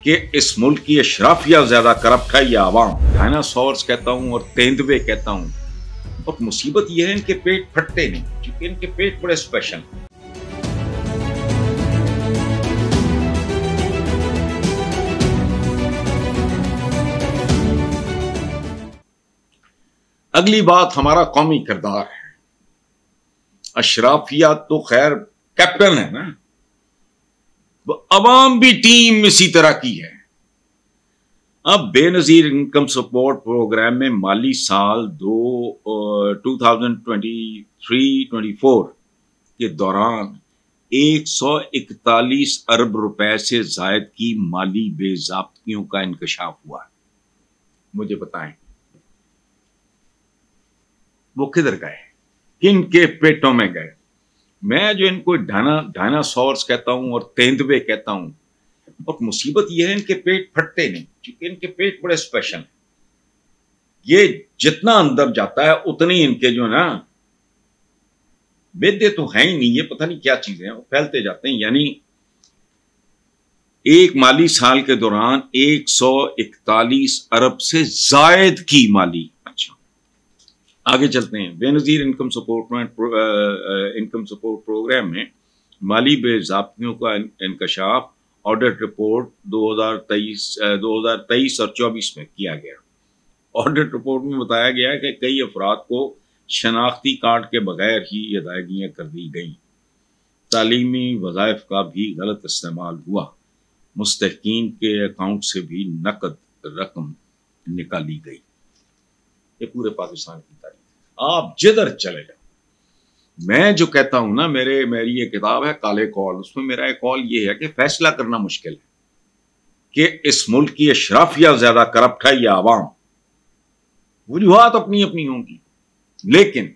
कि इस मुल्क की अशराफिया ज्यादा करप्ट है या आवाम। डायनासोर्स कहता हूं और तेंदुए कहता हूं, और मुसीबत यह है इनके पेट फटते नहीं, क्योंकि इनके पेट बड़े स्पेशल। अगली बात हमारा कौमी किरदार है। अशराफिया तो खैर कैप्टन है ना, अवाम भी टीम इसी तरह की है। अब बेनजीर इनकम सपोर्ट प्रोग्राम में माली साल 2023-24 के दौरान 141 अरब रुपए से जायद की माली बेज़ाब्तियों का इंकशाफ हुआ। मुझे बताएं वो किधर गए, किन के पेटों में गए? मैं जो इनको डायनासोर्स कहता हूं और तेंदुए कहता हूं, और मुसीबत यह है इनके पेट फटते नहीं, क्योंकि इनके पेट बड़े स्पेशल हैं। ये जितना अंदर जाता है उतनी इनके जो ना बेदे तो है ही नहीं, ये पता नहीं क्या चीजें हैं, वो फैलते जाते हैं। यानी एक माली साल के दौरान 141 अरब से जायद की माली। आगे चलते हैं। बेनजीर इनकम सपोर्ट प्रोग्राम में माली बेज़ाब्तियों का इंकशाफ ऑडिट रिपोर्ट 2023 और 24 में किया गया। ऑडिट रिपोर्ट में बताया गया कि कई अफराद को शनाख्ती कार्ड के बगैर ही अदायगियां कर दी गई। तालीमी वज़ाइफ का भी गलत इस्तेमाल हुआ। मुस्तहकीन के अकाउंट से भी नकद रकम निकाली गई। ये पूरे पाकिस्तान की तारीख। आप जिधर चले जाओ, मैं जो कहता हूं ना, मेरी ये किताब है काले कौल, उसमें मेरा एक कौल ये है कि फैसला करना मुश्किल है कि इस मुल्क की अशराफिया ज्यादा करप्ट है या आवाम। वजूहात अपनी अपनी होंगी, लेकिन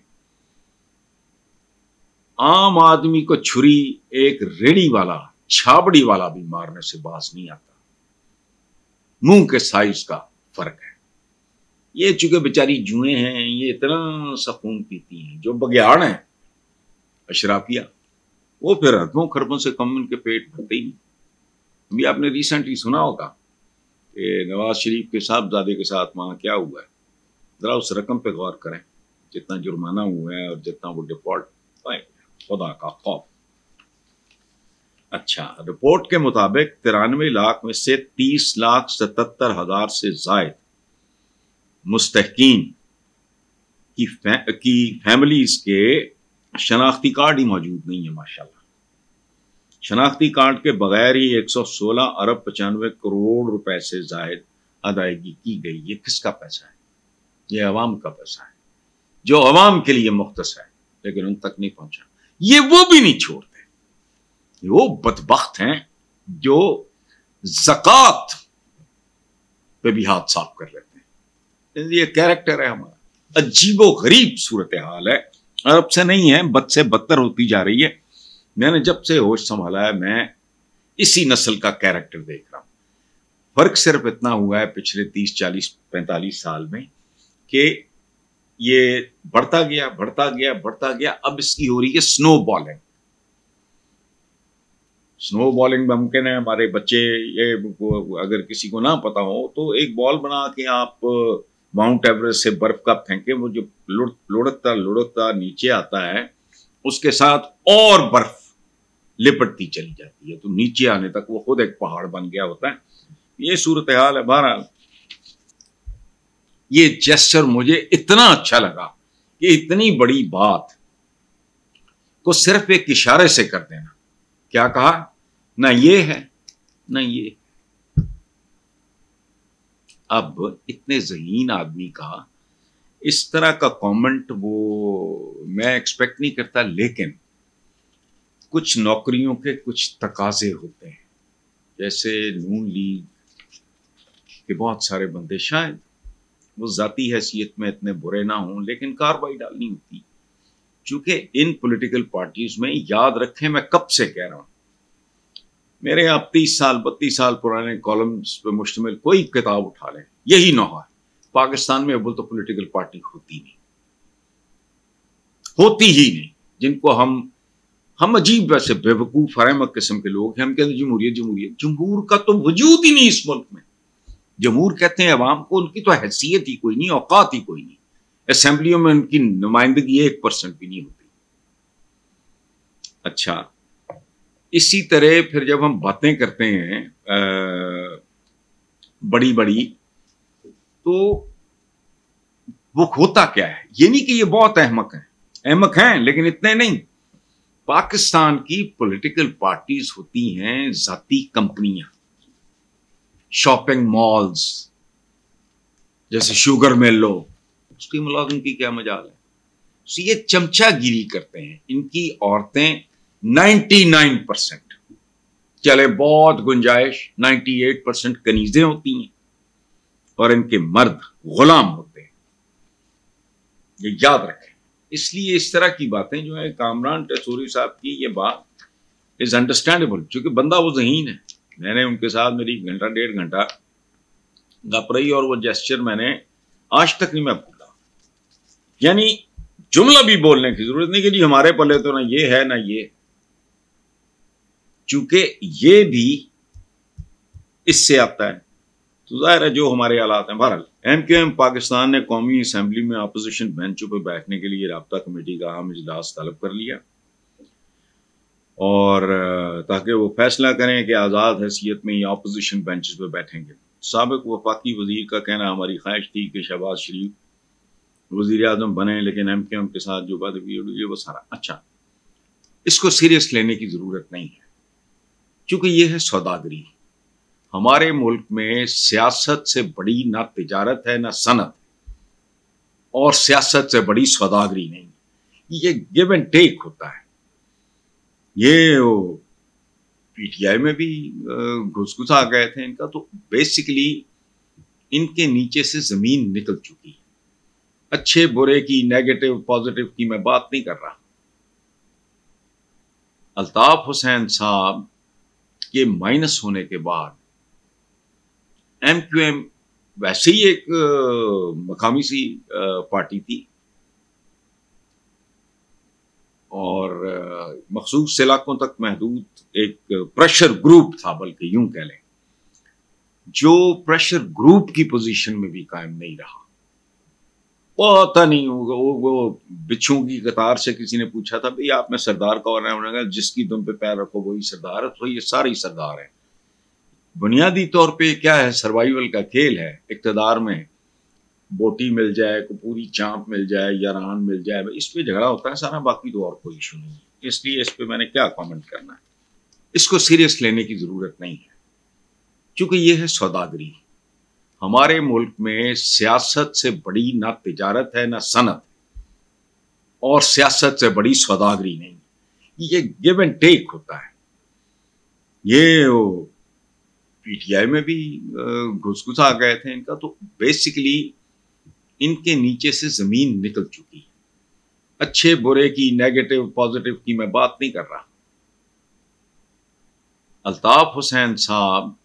आम आदमी को छुरी एक रेड़ी वाला, छाबड़ी वाला भी मारने से बाज नहीं आता। मुंह के साइज का फर्क है। ये चूंकि बेचारी जुएं हैं, ये इतना सा खून पीती हैं, जो बघियाड़ हैं अशराफिया, वो फिर अरबों खरबों से कम उनके पेट भरते ही नहीं। अभी आपने रिसेंटली सुना होगा कि नवाज शरीफ के साहबजादे के साथ वहां क्या हुआ है। जरा उस रकम पे गौर करें, जितना जुर्माना हुआ है और जितना वो डिफॉल्ट, खुदा का खौफ। अच्छा, रिपोर्ट के मुताबिक 93 लाख में से 30,77,000 से जायद मुस्तहकीन की फैमिलीज के शनाख्ती कार्ड ही मौजूद नहीं है। माशाल्लाह, शनाख्ती कार्ड के बगैर ही 116 अरब 95 करोड़ रुपए से जायद अदायगी की गई। ये किसका पैसा है? ये अवाम का पैसा है, जो अवाम के लिए मुख्तस है, लेकिन उन तक नहीं पहुंचा। ये वो भी नहीं छोड़ते। वो बदबख्त हैं जो ज़कात पे भी हाथ साफ कर लेते हैं। ये कैरेक्टर है हमारा। अजीबो गरीब सूरत हाल है, अरब से नहीं है, बद से बदतर होती जा रही है। मैंने जब से होश संभाला है, मैं इसी नस्ल का कैरेक्टर देख रहा हूं। फर्क सिर्फ इतना हुआ है पिछले 30, 40, 45 साल में कि ये बढ़ता गया, बढ़ता गया, बढ़ता गया। अब इसकी हो रही है स्नो बॉलिंग। स्नो बॉलिंग मुमकिन है। हमारे बच्चे, ये अगर किसी को ना पता हो तो एक बॉल बना के आप माउंट एवरेस्ट से बर्फ का फेंके, वो जो लुढ़कता लुढ़कता नीचे आता है, उसके साथ और बर्फ लिपटती चली जाती है, तो नीचे आने तक वो खुद एक पहाड़ बन गया होता है। ये सूरत हाल है। बहरहाल, ये जेस्चर मुझे इतना अच्छा लगा कि इतनी बड़ी बात को सिर्फ एक इशारे से कर देना। क्या कहा? ना ये है ना ये। अब इतने ज़हीन आदमी का इस तरह का कमेंट वो मैं एक्सपेक्ट नहीं करता, लेकिन कुछ नौकरियों के कुछ तकाजे होते हैं। जैसे नून लीग के बहुत सारे बंदे, शायद वो जाती हैसियत में इतने बुरे ना हों, लेकिन कार्रवाई डालनी होती। चूंकि इन पॉलिटिकल पार्टीज में, याद रखें, मैं कब से कह रहा हूं, मेरे आप 30 साल 32 साल पुराने कॉलम्स पे मुश्तमिल कोई किताब उठा लें, यही नौहा है। पाकिस्तान में अब तो पॉलिटिकल पार्टी होती नहीं, होती ही नहीं, जिनको हम हम अजीब वैसे बेवकूफ फरामक किस्म के लोग हैं। हम कहते हैं जमहूरियत जमहूरियत, जमहूर का तो वजूद ही नहीं इस मुल्क में। जमहूर कहते हैं अवाम को, उनकी तो हैसियत ही कोई नहीं, औकात ही कोई नहीं। असेंबलियों में उनकी नुमाइंदगी 1% भी नहीं होती। अच्छा, इसी तरह फिर जब हम बातें करते हैं बड़ी बड़ी, तो वो होता क्या है? ये नहीं कि ये बहुत अहमक हैं, लेकिन इतने नहीं। पाकिस्तान की पॉलिटिकल पार्टीज होती हैं जाती कंपनियां, शॉपिंग मॉल्स, जैसे शुगर मिल लो, उसकी मुलाजिम की क्या मजाल है? तो ये चमचागिरी करते हैं। इनकी औरतें 99% चले, बहुत गुंजाइश 98% कनीजें होती हैं और इनके मर्द गुलाम होते हैं। ये याद रखें। इसलिए इस तरह की बातें जो है कामरान टसूरी साहब की, ये बात इज अंडरस्टैंडेबल, क्योंकि बंदा वो ज़हीन है। मैंने उनके साथ मेरी घंटा 1.5 घंटा गप रही और वो जेस्चर मैंने आज तक नहीं मैं भूला। यानी जुमला भी बोलने की जरूरत नहीं कि जी हमारे पल्ले तो ना ये है ना ये, चूंकि ये भी इससे आता है, तो जाहिर है जो हमारे हालात हैं। बहरहाल MQM पाकिस्तान ने कौमी असम्बली में अपोजिशन बेंचों पर बैठने के लिए राब्ता कमेटी का अहम इजलास तलब कर लिया, और ताकि वो फैसला करें कि आज़ाद हैसियत में ये अपोजिशन बेंचेस पर बैठेंगे। साबिक वफाकी वजीर का कहना, हमारी ख्वाहिश थी कि शहबाज शरीफ वजीर आजम बने, लेकिन MQM के साथ जो बात हुई ये वो सारा। अच्छा, इसको सीरियस लेने की जरूरत नहीं है, क्योंकि ये है सौदागरी। हमारे मुल्क में सियासत से बड़ी ना तिजारत है ना सनत, और सियासत से बड़ी सौदागरी नहीं। ये गिव एंड टेक होता है। ये PTI में भी घुस आ गए थे इनका, तो बेसिकली इनके नीचे से जमीन निकल चुकी है। अच्छे बुरे की, नेगेटिव पॉजिटिव की मैं बात नहीं कर रहा। अल्ताफ हुसैन साहब के माइनस होने के बाद MQM वैसे ही एक मकामी सी पार्टी थी, और मखसूस इलाकों तक महदूद एक प्रेशर ग्रुप था, बल्कि यूं कह लें, जो प्रेशर ग्रुप की पोजीशन में भी कायम नहीं रहा। पता नहीं वो बिच्छुओं की कतार से किसी ने पूछा था, भाई आप में सरदार कौन है? उन्होंने कहा जिसकी तुम पे पैर रखो वही सरदार है। तो ये सारे ही सरदार हैं। बुनियादी तौर पे क्या है, सर्वाइवल का खेल है। इक्तदार में बोटी मिल जाए, को पूरी चांप मिल जाए या रान मिल जाए, इस पे झगड़ा होता है सारा, बाकी तो और कोई इशू नहीं है। इसलिए इस पे मैंने क्या कमेंट करना है, इसको सीरियस लेने की जरूरत नहीं है, क्योंकि ये है सौदागरी। हमारे मुल्क में सियासत से बड़ी ना तिजारत है ना सनत, और सियासत से बड़ी सौदागरी नहीं। ये गिव एंड टेक होता है। ये PTI में भी घुस आ गए थे इनका, तो बेसिकली इनके नीचे से जमीन निकल चुकी है। अच्छे बुरे की, नेगेटिव पॉजिटिव की मैं बात नहीं कर रहा। अल्ताफ हुसैन साहब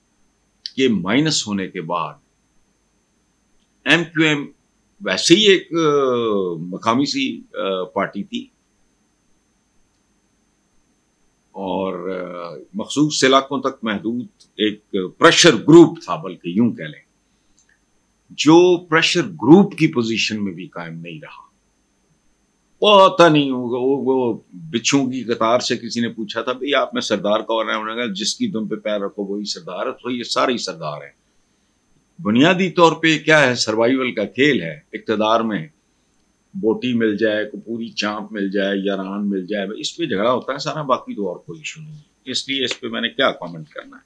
के माइनस होने के बाद MQM वैसे ही एक मकामी सी पार्टी थी, और मखसूस इलाकों तक महदूद एक प्रेशर ग्रुप था, बल्कि यूं कह लें, जो प्रेशर ग्रुप की पोजीशन में भी कायम नहीं रहा। पता नहीं वो बिच्छुओं की कतार से किसी ने पूछा था, भाई आप में सरदार कौन है? उन्होंने कहा जिसकी तुम पे पैर रखो वही सरदार है। तो ये सारे ही सरदार हैं। बुनियादी तौर पे क्या है, सर्वाइवल का खेल है। इक्तदार में बोटी मिल जाए, को पूरी चांप मिल जाए या रान मिल जाए, इस पे झगड़ा होता है सारा, बाकी तो और कोई इशू नहीं है। इसलिए इस पे मैंने क्या कमेंट करना है।